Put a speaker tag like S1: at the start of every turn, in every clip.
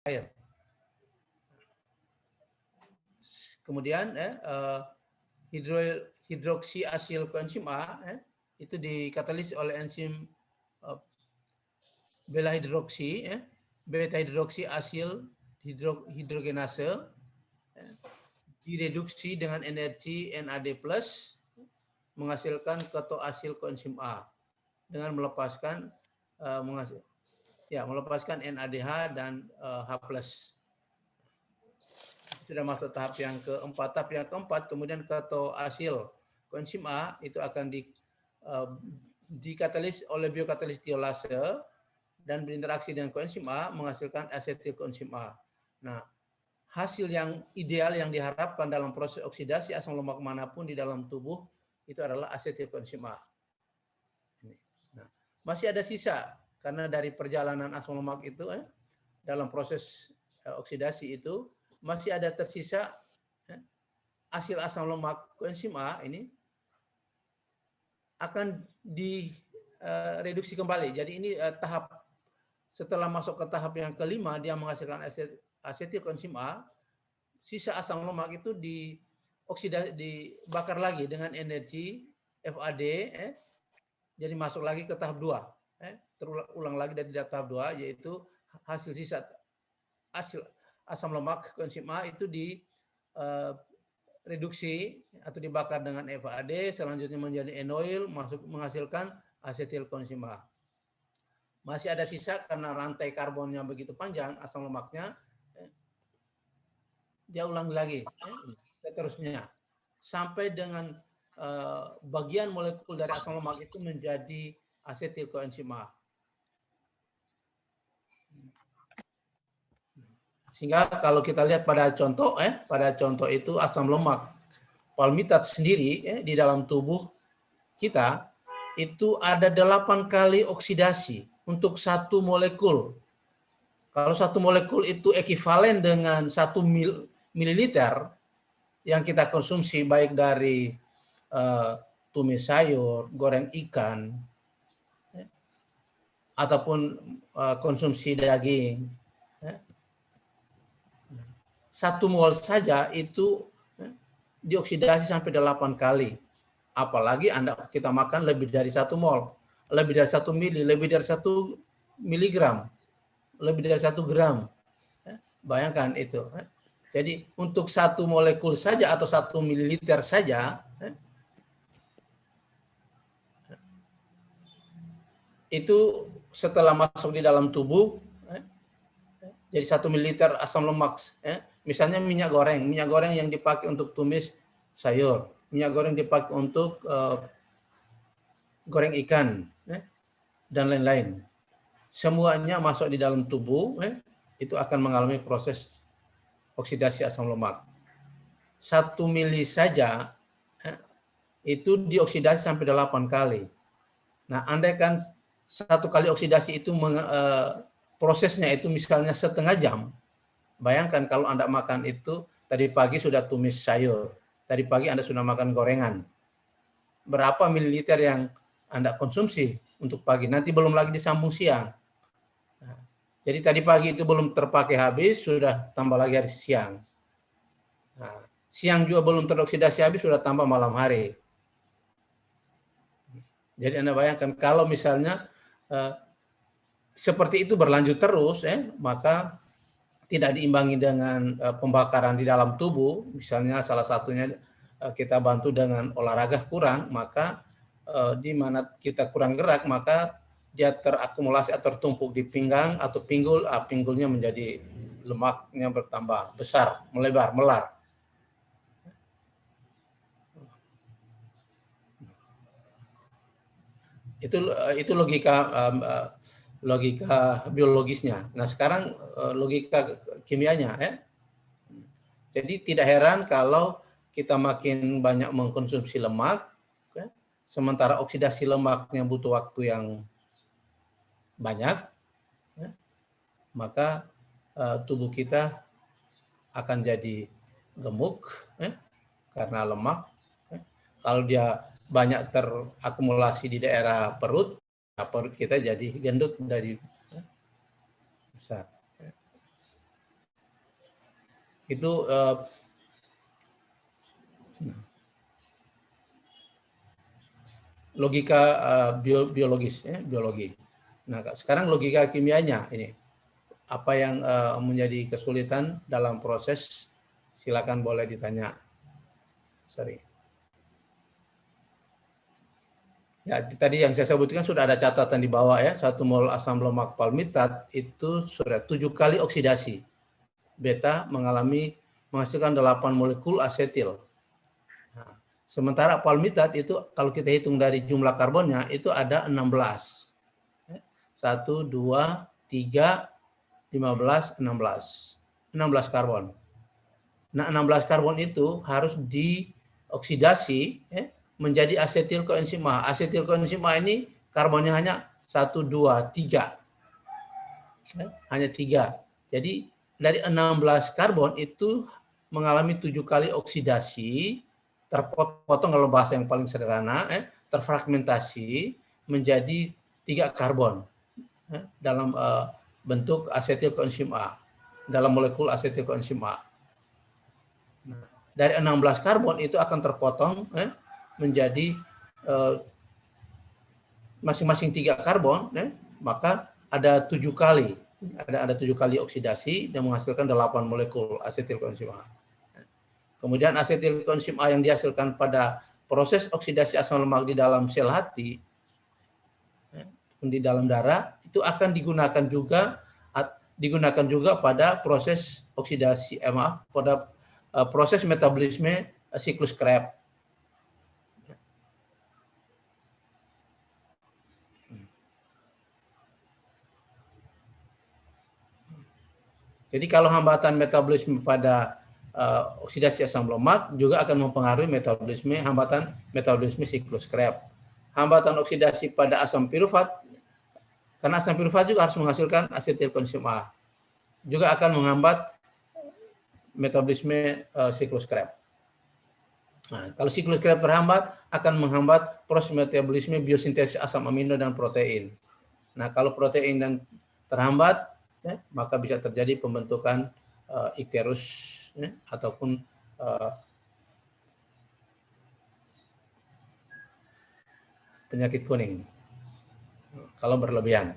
S1: air. Kemudian hidroksi asil koenzim A itu dikatalis oleh enzim beta hidroksi asil hidrogenase direduksi dengan energi NAD+ menghasilkan ketoasil koenzim A dengan melepaskan melepaskan NADH dan H+. Sudah masuk tahap yang keempat. Tahap yang keempat kemudian ketoasil koenzim A itu akan dikatalis oleh biokatalis tiolase dan berinteraksi dengan koenzim A menghasilkan asetil koenzim A. Nah, hasil yang ideal yang diharapkan dalam proses oksidasi asam lemak manapun di dalam tubuh itu adalah asetil koenzim A. Nah, masih ada sisa karena dari perjalanan asam lemak itu dalam proses oksidasi itu masih ada tersisa hasil asam lemak koenzim A ini akan direduksi kembali. Jadi ini tahap setelah masuk ke tahap yang kelima, dia menghasilkan asetil koenzim A, sisa asam lemak itu dibakar lagi dengan energi FAD, jadi masuk lagi ke tahap 2. Terulang lagi dari tahap 2, yaitu hasil sisa asam lemak koenzim A itu direduksi atau dibakar dengan FAD, selanjutnya menjadi enoil, menghasilkan asetil koenzim A. Masih ada sisa karena rantai karbonnya begitu panjang, asam lemaknya, dia ulang lagi, seterusnya. Sampai dengan bagian molekul dari asam lemak itu menjadi asetil koenzim A. Sehingga kalau kita lihat pada contoh itu asam lemak palmitat sendiri di dalam tubuh kita itu ada 8 kali oksidasi untuk satu molekul. Kalau satu molekul itu ekivalen dengan 1 mililiter yang kita konsumsi baik dari tumis sayur, goreng ikan, ataupun konsumsi daging. 1 mol saja itu dioksidasi sampai 8 kali. Apalagi kita makan lebih dari 1 mol, lebih dari 1 mili, lebih dari 1 miligram, lebih dari 1 gram. Bayangkan itu. Jadi untuk 1 molekul saja atau 1 mililiter saja, itu setelah masuk di dalam tubuh, jadi 1 mililiter asam lemak. Misalnya minyak goreng yang dipakai untuk tumis sayur, minyak goreng dipakai untuk goreng ikan, dan lain-lain. Semuanya masuk di dalam tubuh, itu akan mengalami proses oksidasi asam lemak. 1 mili saja itu dioksidasi sampai 8 kali. Nah, andaikan 1 kali oksidasi itu prosesnya itu misalnya setengah jam. Bayangkan kalau Anda makan itu tadi pagi sudah tumis sayur, tadi pagi Anda sudah makan gorengan. Berapa mililiter yang Anda konsumsi untuk pagi? Nanti belum lagi disambung siang. Nah, jadi tadi pagi itu belum terpakai habis, sudah tambah lagi hari siang. Nah, siang juga belum teroksidasi habis, sudah tambah malam hari. Jadi Anda bayangkan kalau misalnya seperti itu berlanjut terus, maka tidak diimbangi dengan pembakaran di dalam tubuh, misalnya salah satunya kita bantu dengan olahraga kurang, maka di mana kita kurang gerak, maka dia terakumulasi atau tertumpuk di pinggang atau pinggul, pinggulnya menjadi lemaknya bertambah besar, melebar, melar. Itu logika biologisnya. Nah, sekarang logika kimianya. Jadi tidak heran kalau kita makin banyak mengkonsumsi lemak, sementara oksidasi lemaknya butuh waktu yang banyak, maka tubuh kita akan jadi gemuk karena lemak. Kalau dia banyak terakumulasi di daerah perut, perut kita jadi gendut dari besar. Itu logika biologis, ya, biologi. Nah, sekarang logika kimianya ini. Apa yang menjadi kesulitan dalam proses, silakan boleh ditanya. Sorry. Ya, tadi yang saya sebutkan sudah ada catatan di bawah ya. 1 mol asam lemak palmitat itu sudah 7 kali oksidasi. Beta menghasilkan 8 molekul asetil. Nah, sementara palmitat itu kalau kita hitung dari jumlah karbonnya itu ada 16. 1, 2, 3, 15, 16. 16 karbon. Nah, 16 karbon itu harus dioksidasi menjadi asetil koenzim A. Asetil koenzim A ini karbonnya hanya 1, 2, 3. Hanya 3. Jadi dari 16 karbon itu mengalami 7 kali oksidasi, terpotong kalau bahasa yang paling sederhana, terfragmentasi menjadi 3 karbon dalam bentuk asetil koenzim A, dalam molekul asetil koenzim A. Nah, dari 16 karbon itu akan terpotong menjadi masing-masing 3 karbon, maka ada 7 kali, ada 7 kali oksidasi dan menghasilkan 8 molekul asetil koenzim A. Kemudian asetil koenzim A yang dihasilkan pada proses oksidasi asam lemak di dalam sel hati, di dalam darah, itu akan digunakan juga pada proses oksidasi, pada proses metabolisme siklus Krebs. Jadi kalau hambatan metabolisme pada oksidasi asam lemak juga akan mempengaruhi hambatan metabolisme siklus Krebs. Hambatan oksidasi pada asam pirufat, karena asam pirufat juga harus menghasilkan asetil koenzim A, juga akan menghambat metabolisme siklus Krebs. Nah, kalau siklus Krebs terhambat, akan menghambat proses metabolisme biosintesis asam amino dan protein. Nah, kalau protein dan terhambat, maka bisa terjadi pembentukan ikterus ataupun penyakit kuning kalau berlebihan.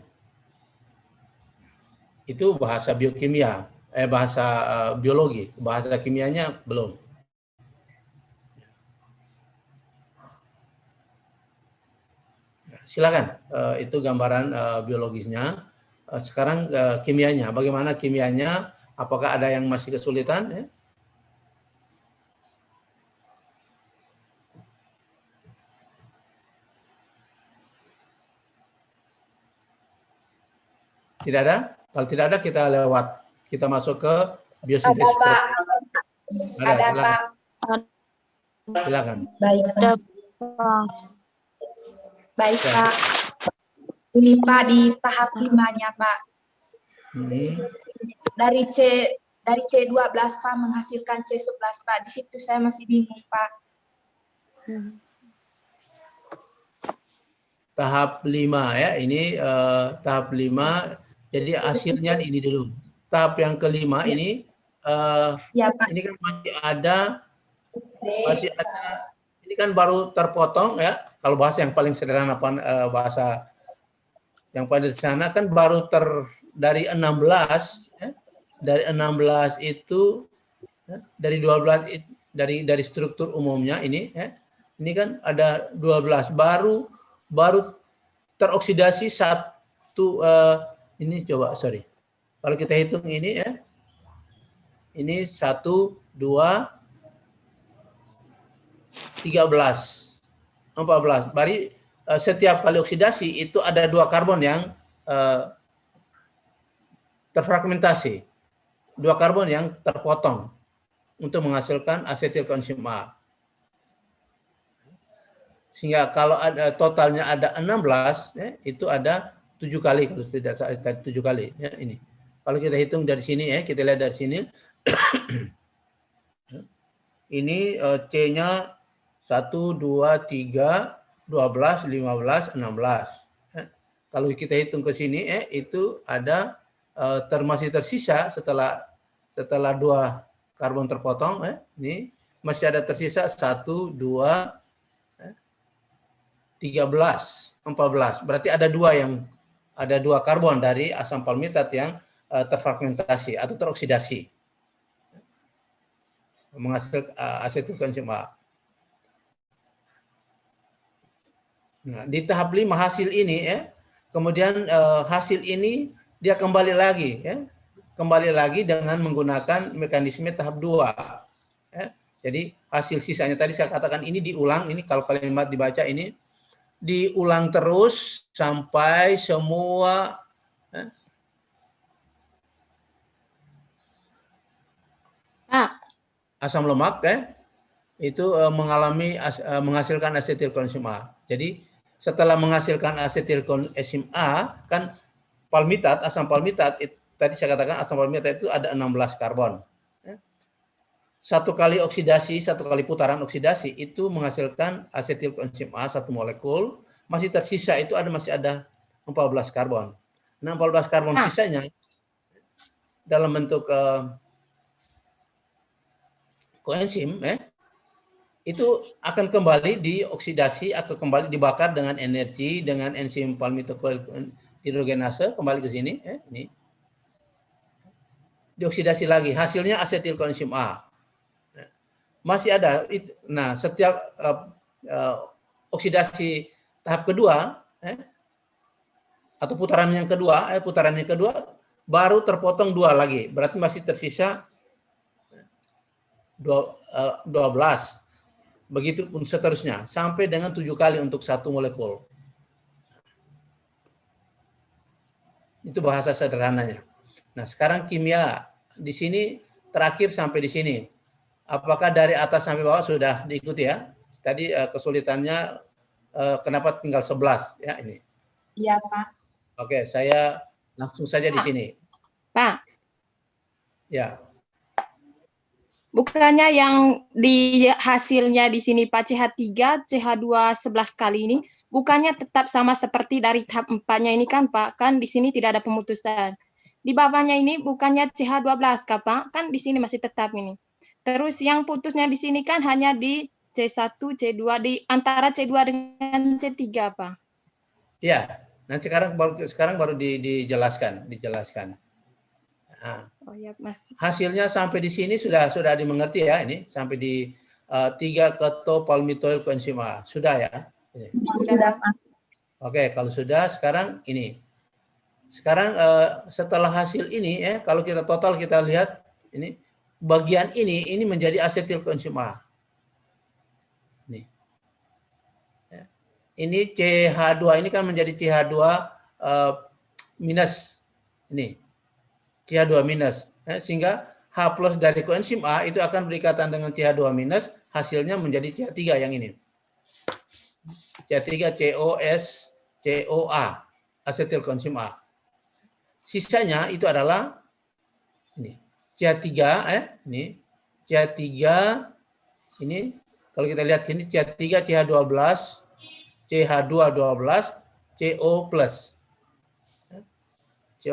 S1: Itu bahasa biokimia, bahasa biologi, bahasa kimianya belum. Silakan, itu gambaran biologisnya. Sekarang kimianya, bagaimana kimianya? Apakah ada yang masih kesulitan? Tidak ada? Kalau tidak ada kita lewat. Kita masuk ke biosintesis.
S2: Ada, Pak. Ada, Pak.
S1: Silakan.
S2: Baik, Pak. Baik, Pak. Ini, Pak, di tahap 5-nya, Pak. Dari C12, Pak, menghasilkan C11, Pak. Di situ saya masih bingung, Pak.
S1: Tahap 5 ya, ini tahap 5. Jadi hasilnya ini dulu. Tahap yang kelima ini,
S2: ya, Pak.
S1: ini kan masih ada, ini kan baru terpotong ya. Kalau bahasa yang paling sederhana, bahasa yang pada sana kan baru dari 16, dari 16 itu, dari 12 dari struktur umumnya ini kan ada 12 baru teroksidasi satu. Ini coba, sorry. Kalau kita hitung ini ya, ini 1, 2, 13, 14. Bari setiap kali oksidasi itu ada 2 karbon yang terfragmentasi, 2 karbon yang terpotong untuk menghasilkan asetil koenzim A. Sehingga kalau ada totalnya ada 16, itu ada 7 kali, kalau tidak salah 7 kali ya ini. Kalau kita hitung dari sini ya, kita lihat dari sini. Ini C-nya 1, 2, 3, 12, 15, 16. Kalau kita hitung ke sini itu ada masih tersisa setelah 2 karbon terpotong, ini masih ada tersisa 1, 2, 13, 14. Berarti ada dua karbon dari asam palmitat yang terfragmentasi atau teroksidasi menghasilkan asetilkoenzim A. Nah, di tahap 5 hasil ini kemudian hasil ini dia kembali lagi dengan menggunakan mekanisme tahap 2. Jadi hasil sisanya tadi saya katakan ini diulang, ini kalau kalimat dibaca ini diulang terus sampai semua asam lemak itu menghasilkan asetilkoenzim A. Jadi setelah menghasilkan asetilkoenzim A kan palmitat, asam palmitat tadi saya katakan asam palmitat itu ada 16 karbon. Satu kali putaran oksidasi itu menghasilkan asetilkoenzim A 1 molekul, masih tersisa itu masih ada 14 karbon. Nah, 14 karbon sisanya dalam bentuk koenzim itu akan kembali dioksidasi, akan kembali dibakar dengan energi dengan enzim palmitokoil hidrogenase, kembali ke sini ini dioksidasi lagi, hasilnya asetilkoenzim A. Masih ada. Nah, setiap oksidasi tahap kedua atau putaran yang kedua baru terpotong 2 lagi. Berarti masih tersisa 12. Begitu pun seterusnya sampai dengan 7 kali untuk satu molekul. Itu bahasa sederhananya. Nah, sekarang kimia di sini terakhir sampai di sini. Apakah dari atas sampai bawah sudah diikuti ya? Tadi kesulitannya kenapa tinggal 11 ya ini?
S2: Iya, Pak.
S1: Oke, saya langsung saja di sini.
S3: Pak.
S1: Ya.
S3: Bukannya yang di hasilnya di sini Pak CH3, CH2 11 kali ini, bukannya tetap sama seperti dari tahap 4-nya ini kan Pak? Kan di sini tidak ada pemutusan. Di bawahnya ini bukannya CH12 Kak Pak? Kan di sini masih tetap ini. Terus yang putusnya di sini kan hanya di C1, C2, di antara C2 dengan C3, Pak.
S1: Iya, nanti sekarang baru dijelaskan. Nah,
S3: oh ya, Mas.
S1: Hasilnya sampai di sini sudah dimengerti ya ini, sampai di 3 ketopalmitoil koenzim A. Sudah ya? Ini.
S2: Sudah, Mas.
S1: Oke, kalau sudah sekarang ini. Sekarang setelah hasil ini kalau kita total kita lihat ini bagian ini menjadi asetilkoenzim A. Ini CH2 ini kan menjadi CH2 minus ini. CH2 minus sehingga H plus dari koenzim A itu akan berikatan dengan CH2 minus, hasilnya menjadi CH3 yang ini. CH3 COA asetilkoenzim A. Sisanya itu adalah ini CH3 ini CH3 ini kalau kita lihat sini CH3 CH12 CH212 CO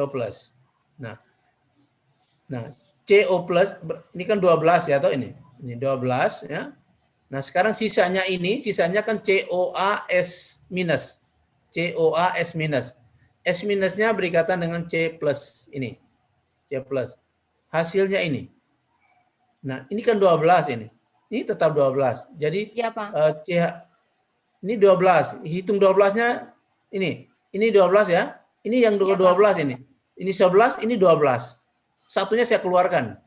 S1: plus. Nah, CO plus ini kan 12 ya atau ini 12 ya. Nah, sekarang sisanya kan COAS minus. COAS minus. S minusnya berikatan dengan C plus ini. C plus. Hasilnya ini. Nah, ini kan 12 ini. Ini tetap 12. Jadi
S3: ya, Pak.
S1: Ini 12. Hitung 12-nya ini. Ini 12 ya. Ini yang 12 ya, ini. Ini 11, ini 12. Satunya saya keluarkan.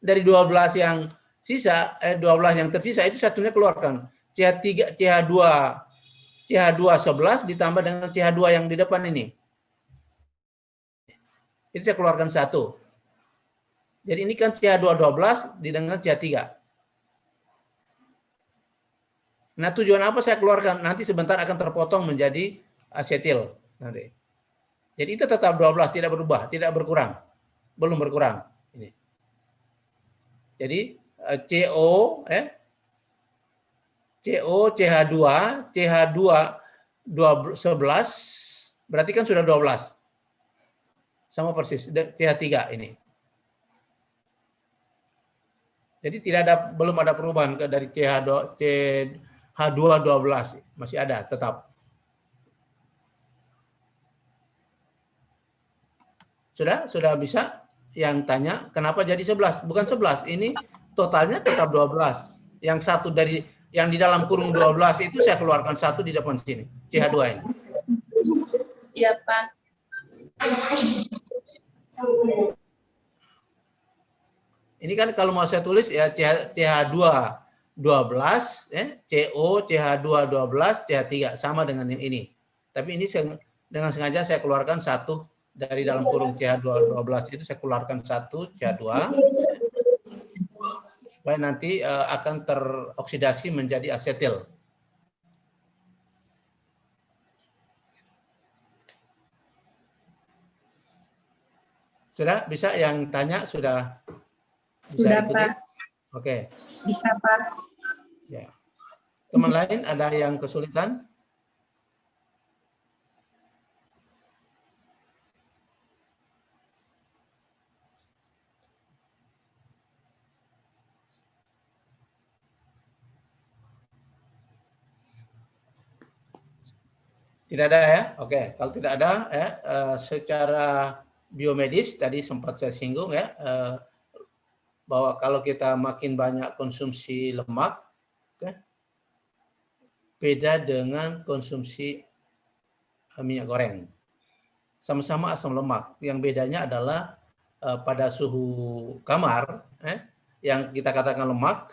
S1: Dari 12 yang sisa, 12 yang tersisa itu satunya keluarkan. CH3, CH2 11 ditambah dengan CH2 yang di depan ini. Itu saya keluarkan satu. Jadi ini kan CH2 12 dengan CH3. Nah, tujuan apa saya keluarkan? Nanti sebentar akan terpotong menjadi asetil nanti. Jadi itu tetap 12, tidak berubah, tidak berkurang. Belum berkurang ini. Jadi CO CH2 11 berarti kan sudah 12. Sama persis CH3 ini. Jadi belum ada perubahan dari CH212 masih ada tetap. Sudah bisa? Yang tanya kenapa jadi 11? Bukan 11, ini totalnya tetap 12. Yang satu dari yang di dalam kurung 12 itu saya keluarkan satu di depan sini, CH2 ini.
S2: Iya, Pak.
S1: Ini kan kalau mau saya tulis ya CH2 12, CO, CH2 12, CH3 sama dengan yang ini. Tapi ini dengan sengaja saya keluarkan satu dari dalam kurung CH2 12 itu saya keluarkan satu CH2 supaya nanti akan teroksidasi menjadi asetil. Sudah bisa yang tanya sudah
S2: Sudah,
S1: ikuti?
S2: Pak.
S1: Oke.
S2: Bisa, Pak.
S1: Ya. Teman lain ada yang kesulitan? Tidak ada ya? Oke, kalau tidak ada ya, secara biomedis tadi sempat saya singgung ya, bahwa kalau kita makin banyak konsumsi lemak, beda dengan konsumsi minyak goreng. Sama-sama asam lemak. Yang bedanya adalah pada suhu kamar, yang kita katakan lemak,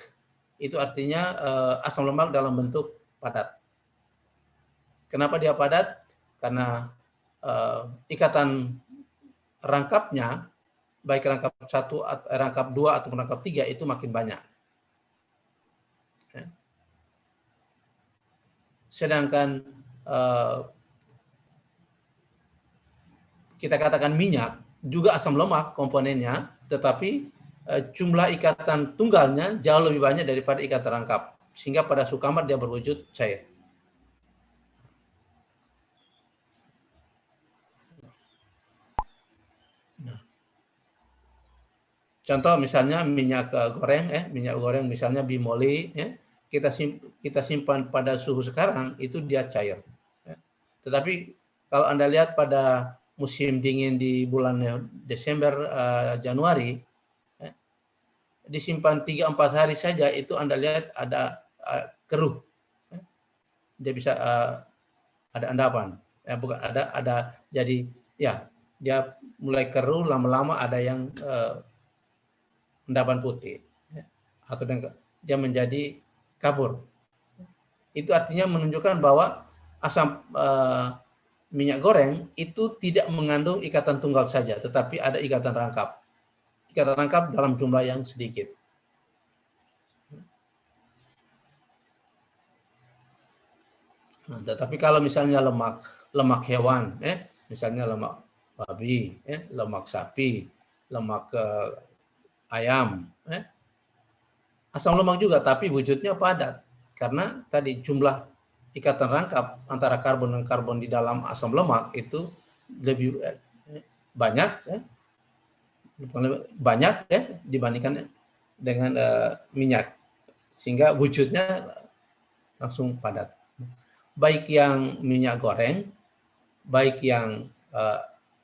S1: itu artinya asam lemak dalam bentuk padat. Kenapa dia padat? Karena ikatan rangkapnya, baik rangkap 1, rangkap 2, atau rangkap 3 itu makin banyak. Sedangkan kita katakan minyak, juga asam lemak komponennya, tetapi jumlah ikatan tunggalnya jauh lebih banyak daripada ikatan rangkap. Sehingga pada suhu kamar dia berwujud cair. Contoh misalnya minyak goreng, minyak goreng misalnya bimoli, kita simpan pada suhu sekarang itu dia cair. Tetapi kalau Anda lihat pada musim dingin di bulan Desember, Januari, disimpan 3-4 hari saja itu Anda lihat ada keruh, dia bisa ada endapan, bukan ada jadi ya dia mulai keruh, lama-lama ada yang endapan putih, atau dia menjadi kabur. Itu artinya menunjukkan bahwa asam minyak goreng itu tidak mengandung ikatan tunggal saja, tetapi ada ikatan rangkap. Ikatan rangkap dalam jumlah yang sedikit. Nah, tetapi kalau misalnya lemak hewan, misalnya lemak babi, lemak sapi, lemak ayam, asam lemak juga, tapi wujudnya padat karena tadi jumlah ikatan rangkap antara karbon dan karbon di dalam asam lemak itu lebih banyak, dibandingkan dengan minyak, sehingga wujudnya langsung padat. Baik yang minyak goreng, baik yang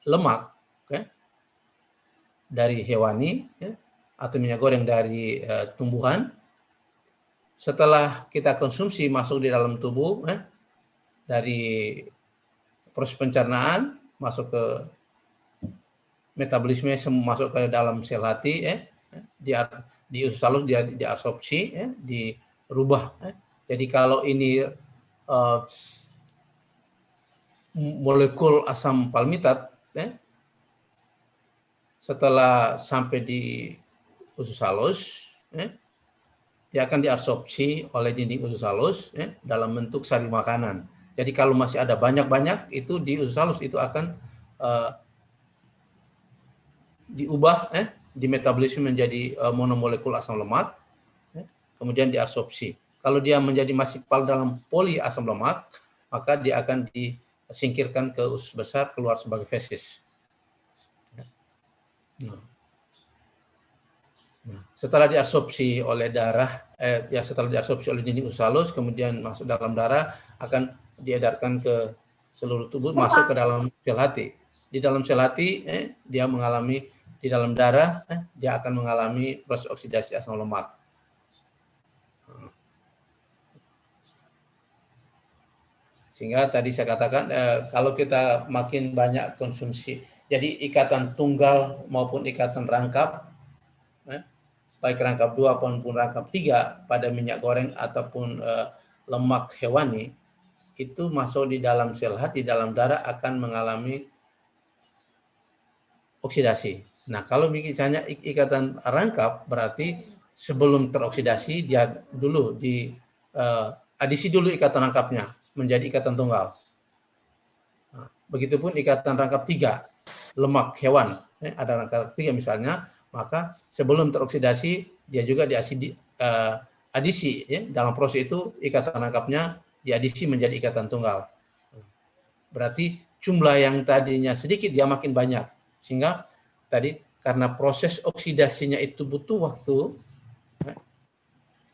S1: lemak dari hewani, atau minyak goreng dari tumbuhan, setelah kita konsumsi masuk di dalam tubuh, dari proses pencernaan masuk ke metabolisme, masuk ke dalam sel hati, di usus halus dia diabsorpsi, dirubah. Jadi kalau ini molekul asam palmitat, setelah sampai di usus halus, dia akan diabsorpsi oleh dinding usus halus dalam bentuk sari makanan. Jadi kalau masih ada banyak-banyak itu di usus halus itu akan diubah, di metabolisme menjadi monomolekul asam lemak, kemudian diabsorpsi. Kalau dia menjadi masih dalam poli asam lemak, maka dia akan disingkirkan ke usus besar, keluar sebagai fesis. Nah, setelah diabsorpsi oleh darah, setelah diabsorpsi oleh dinding usus halus, kemudian masuk dalam darah, akan diedarkan ke seluruh tubuh, masuk ke dalam sel hati. Di dalam sel hati, dia mengalami di dalam darah, dia akan mengalami proses oksidasi asam lemak. Sehingga tadi saya katakan, kalau kita makin banyak konsumsi, jadi ikatan tunggal maupun ikatan rangkap, baik rangkap 2 maupun rangkap 3 pada minyak goreng ataupun lemak hewani, itu masuk di dalam sel hati, dalam darah akan mengalami oksidasi. Nah, kalau misalnya ikatan rangkap, berarti sebelum teroksidasi, dia dulu adisi dulu ikatan rangkapnya menjadi ikatan tunggal. Nah, begitupun ikatan rangkap 3, lemak hewan, ada rangkap 3 misalnya, maka sebelum teroksidasi dia juga adisi, ya, dalam proses itu ikatan rangkapnya diadisi menjadi ikatan tunggal. Berarti jumlah yang tadinya sedikit dia makin banyak, sehingga tadi karena proses oksidasinya itu butuh waktu,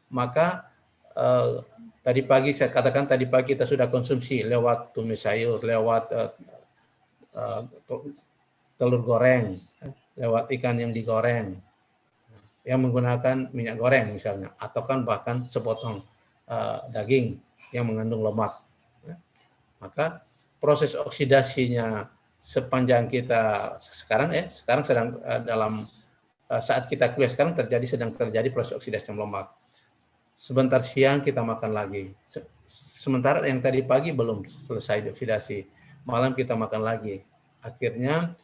S1: maka tadi pagi saya katakan, tadi pagi kita sudah konsumsi lewat tumis sayur, lewat telur goreng, lewat ikan yang digoreng, yang menggunakan minyak goreng misalnya, atau kan bahkan sepotong daging yang mengandung lemak. Maka proses oksidasinya sepanjang kita sekarang sedang dalam saat kita kuliah sekarang sedang terjadi proses oksidasi asam lemak. Sebentar siang kita makan lagi. Sementara yang tadi pagi belum selesai dioksidasi, malam kita makan lagi. Akhirnya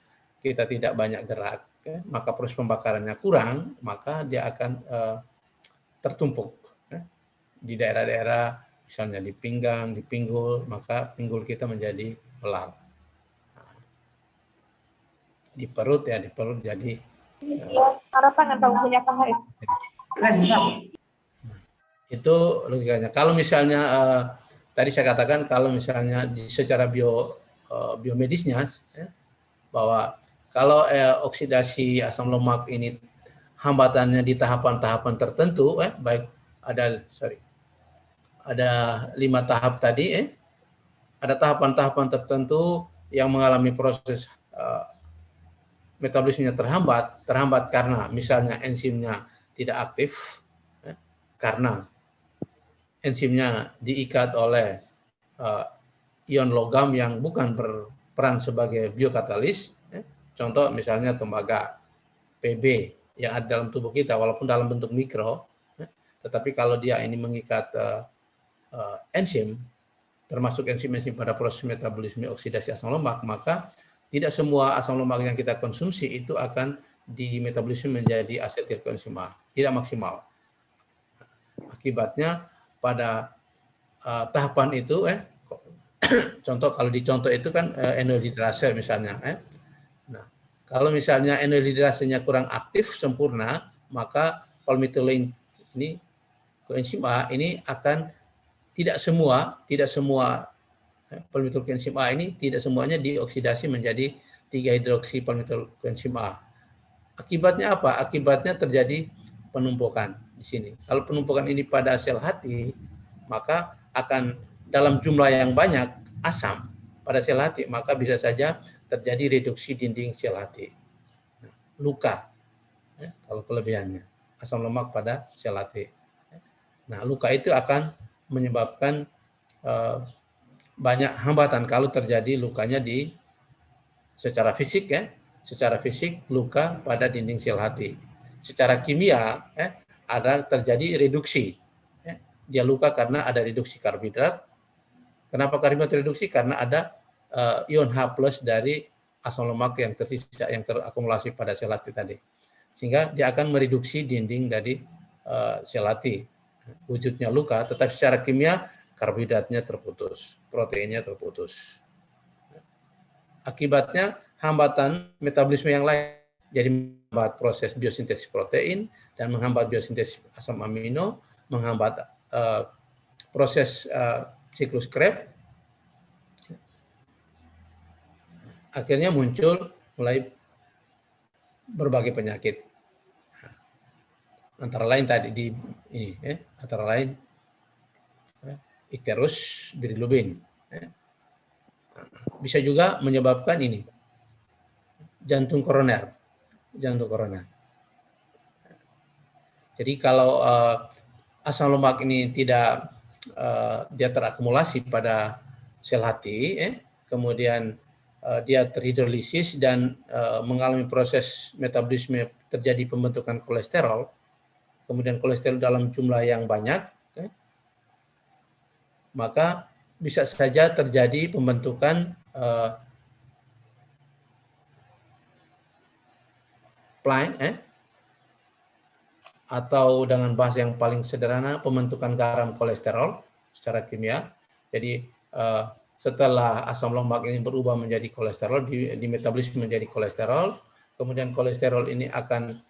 S1: kita tidak banyak gerak, maka proses pembakarannya kurang, maka dia akan tertumpuk di daerah-daerah, misalnya di pinggang, di pinggul, maka pinggul kita menjadi melar. Di perut jadi itu logikanya. Kalau misalnya tadi saya katakan, kalau misalnya secara biomedisnya, bahwa kalau oksidasi asam lemak ini hambatannya di tahapan-tahapan tertentu, baik ada 5 tahap tadi, ada tahapan-tahapan tertentu yang mengalami proses metabolismenya terhambat karena misalnya enzimnya tidak aktif, karena enzimnya diikat oleh ion logam yang bukan berperan sebagai biokatalis, contoh misalnya tembaga, Pb yang ada dalam tubuh kita walaupun dalam bentuk mikro, tetapi kalau dia ini mengikat enzim, termasuk enzim-enzim pada proses metabolisme oksidasi asam lemak, maka tidak semua asam lemak yang kita konsumsi itu akan dimetabolisme menjadi asetil koenzim A, tidak maksimal. Akibatnya pada tahapan itu, contoh kalau dicontoh itu kan enohidrase misalnya. Nah, kalau misalnya enohidrasenya kurang aktif sempurna, maka palmitoylin ini koenzim A ini akan tidak semua palmitoyl koenzim A ini tidak semuanya dioksidasi menjadi 3-hidroksi palmitoyl koenzim A. Akibatnya apa? Akibatnya terjadi penumpukan di sini. Kalau penumpukan ini pada sel hati, maka akan dalam jumlah yang banyak asam pada sel hati, maka bisa saja terjadi reduksi dinding sel hati. Luka, kalau kelebihannya, asam lemak pada sel hati. Nah, luka itu akan menyebabkan banyak hambatan kalau terjadi lukanya secara fisik, secara fisik luka pada dinding sel hati. Secara kimia ada terjadi reduksi. Dia luka karena ada reduksi karbohidrat. Kenapa karbohidrat reduksi? Karena ada ion H+ dari asam lemak yang tersisa, yang terakumulasi pada sel hati tadi. Sehingga dia akan mereduksi dinding dari sel hati. Wujudnya luka, tetapi secara kimia karbohidratnya terputus, proteinnya terputus. Akibatnya hambatan metabolisme yang lain, jadi menghambat proses biosintesis protein dan menghambat biosintesis asam amino, menghambat proses siklus Krebs. Akhirnya muncul mulai berbagai penyakit. Antara lain tadi di ini, antara lain icterus bilirubin. Bisa juga menyebabkan ini, jantung koroner. Jadi kalau asam lemak ini tidak dia terakumulasi pada sel hati, kemudian dia terhidrolisis dan mengalami proses metabolisme, terjadi pembentukan kolesterol, kemudian kolesterol dalam jumlah yang banyak, maka bisa saja terjadi pembentukan plaque, atau dengan bahasa yang paling sederhana, pembentukan garam kolesterol secara kimia. Jadi setelah asam lemak ini berubah menjadi kolesterol, di metabolisme menjadi kolesterol, kemudian kolesterol ini akan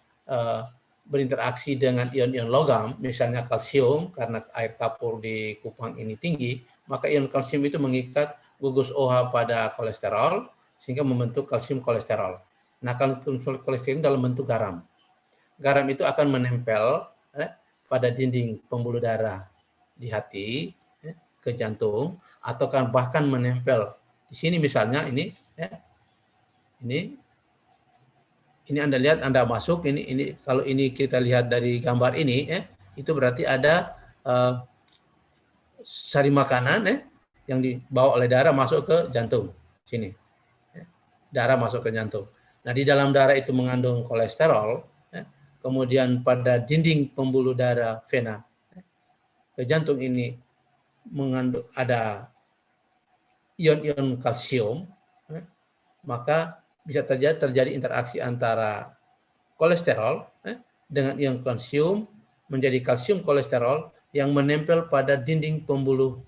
S1: berinteraksi dengan ion-ion logam, misalnya kalsium, karena air kapur di kupang ini tinggi, maka ion kalsium itu mengikat gugus OH pada kolesterol, sehingga membentuk kalsium kolesterol. Nah, kalsium kolesterol dalam bentuk garam. Garam itu akan menempel pada dinding pembuluh darah di hati, ke jantung, atau kan bahkan menempel di sini misalnya ini Anda lihat, Anda masuk ini kalau ini kita lihat dari gambar ini, itu berarti ada sari makanan yang dibawa oleh darah masuk ke jantung sini. Darah masuk ke jantung. Nah, di dalam darah itu mengandung kolesterol. Kemudian pada dinding pembuluh darah vena ke jantung ini mengandung ada ion-ion kalsium, maka bisa terjadi interaksi antara kolesterol dengan ion kalsium menjadi kalsium kolesterol yang menempel pada dinding pembuluh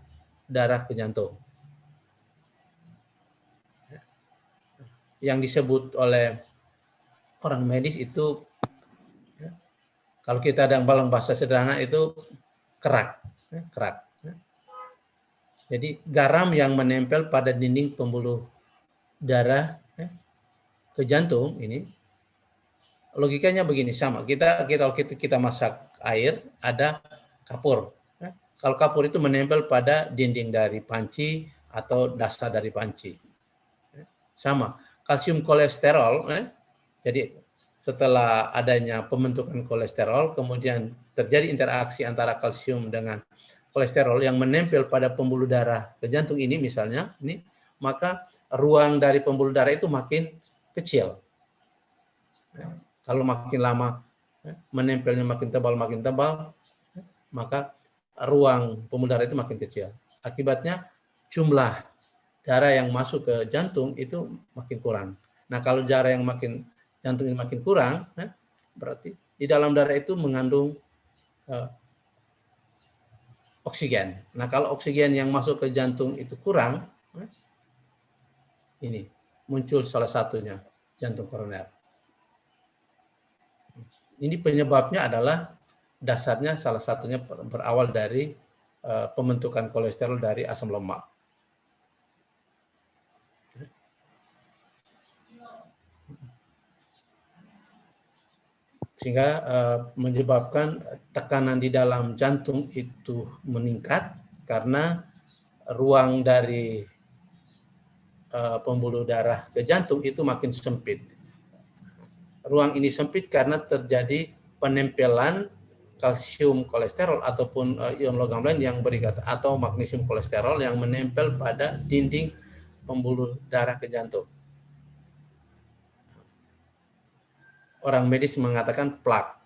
S1: darah ke jantung. Yang disebut oleh orang medis itu, kalau kita dalam bahasa sederhana itu kerak. Jadi garam yang menempel pada dinding pembuluh darah ke jantung ini, logikanya begini, sama. Kita masak air, ada kapur. Kalau kapur itu menempel pada dinding dari panci atau dasar dari panci. Sama, kalsium kolesterol, jadi setelah adanya pembentukan kolesterol, kemudian terjadi interaksi antara kalsium dengan kolesterol yang menempel pada pembuluh darah ke jantung ini misalnya, maka ruang dari pembuluh darah itu makin kecil. Kalau makin lama menempelnya makin tebal, maka ruang pembuluh darah itu makin kecil. Akibatnya jumlah darah yang masuk ke jantung itu makin kurang. Nah, kalau darah yang jantung ini makin kurang, berarti di dalam darah itu mengandung oksigen. Nah, kalau oksigen yang masuk ke jantung itu kurang, ini muncul salah satunya jantung koroner. Ini penyebabnya adalah dasarnya salah satunya berawal dari pembentukan kolesterol dari asam lemak. Sehingga menyebabkan tekanan di dalam jantung itu meningkat karena ruang dari pembuluh darah ke jantung itu makin sempit. Ruang ini sempit karena terjadi penempelan kalsium kolesterol ataupun ion logam lain yang berikat, atau magnesium kolesterol yang menempel pada dinding pembuluh darah ke jantung. Orang medis mengatakan plaque.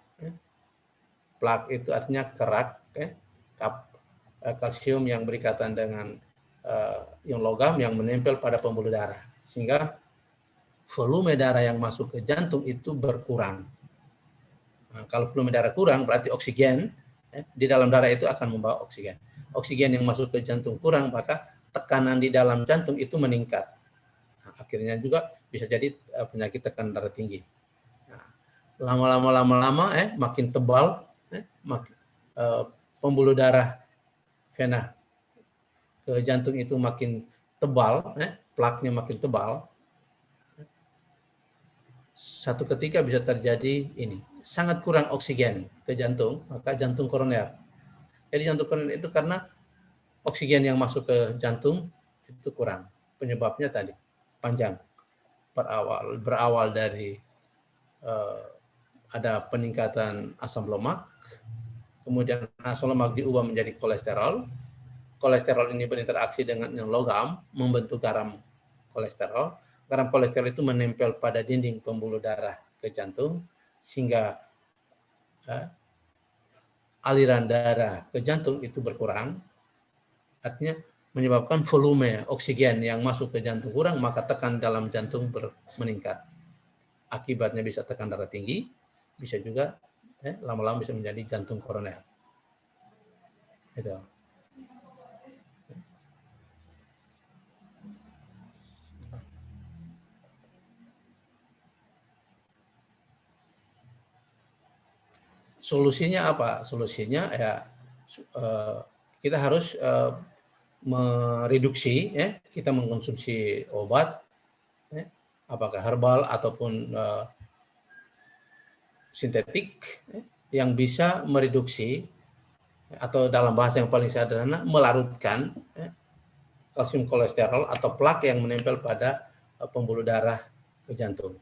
S1: Plaque itu artinya kerak, kalsium yang berikatan dengan ion logam yang menempel pada pembuluh darah. Sehingga volume darah yang masuk ke jantung itu berkurang. Nah, kalau volume darah kurang, berarti oksigen di dalam darah itu akan membawa oksigen. Oksigen yang masuk ke jantung kurang, maka tekanan di dalam jantung itu meningkat. Nah, akhirnya juga bisa jadi penyakit tekanan darah tinggi. Lama-lama makin tebal, pembuluh darah vena ke jantung itu makin tebal, plaknya makin tebal. Satu ketika bisa terjadi ini, sangat kurang oksigen ke jantung, maka jantung koroner. Jadi jantung koroner itu karena oksigen yang masuk ke jantung itu kurang. Penyebabnya tadi panjang, berawal dari ada peningkatan asam lemak, kemudian asam lemak diubah menjadi kolesterol. Kolesterol ini berinteraksi dengan logam, membentuk garam kolesterol. Garam kolesterol itu menempel pada dinding pembuluh darah ke jantung, sehingga aliran darah ke jantung itu berkurang. Artinya menyebabkan volume oksigen yang masuk ke jantung kurang, maka tekan dalam jantung meningkat. Akibatnya bisa tekan darah tinggi, bisa juga lama-lama bisa menjadi jantung koroner. Itu. Solusinya apa? Solusinya ya kita harus mereduksi, kita mengkonsumsi obat, apakah herbal ataupun sintetik, yang bisa mereduksi atau dalam bahasa yang paling sederhana melarutkan kalsium kolesterol atau plak yang menempel pada pembuluh darah ke jantung.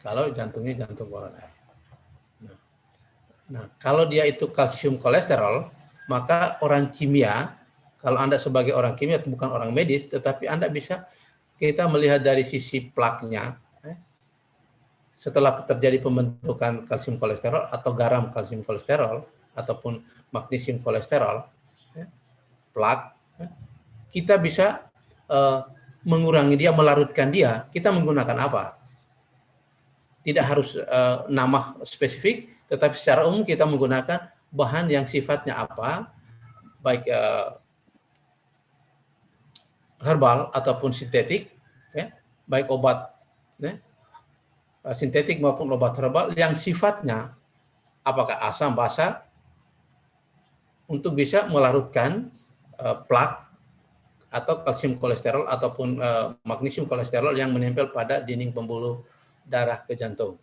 S1: Kalau jantungnya jantung koroner. Nah, kalau dia itu kalsium kolesterol, maka orang kimia, kalau Anda sebagai orang kimia, bukan orang medis, tetapi Anda bisa, kita melihat dari sisi plaknya, setelah terjadi pembentukan kalsium kolesterol atau garam kalsium kolesterol, ataupun magnesium kolesterol, plak, kita bisa mengurangi dia, melarutkan dia, kita menggunakan apa? Tidak harus nama spesifik, tetapi secara umum kita menggunakan bahan yang sifatnya apa, baik herbal ataupun sintetik, baik obat sintetik maupun obat herbal yang sifatnya apakah asam, basa, untuk bisa melarutkan plak atau kalsium kolesterol ataupun magnesium kolesterol yang menempel pada dinding pembuluh darah ke jantung.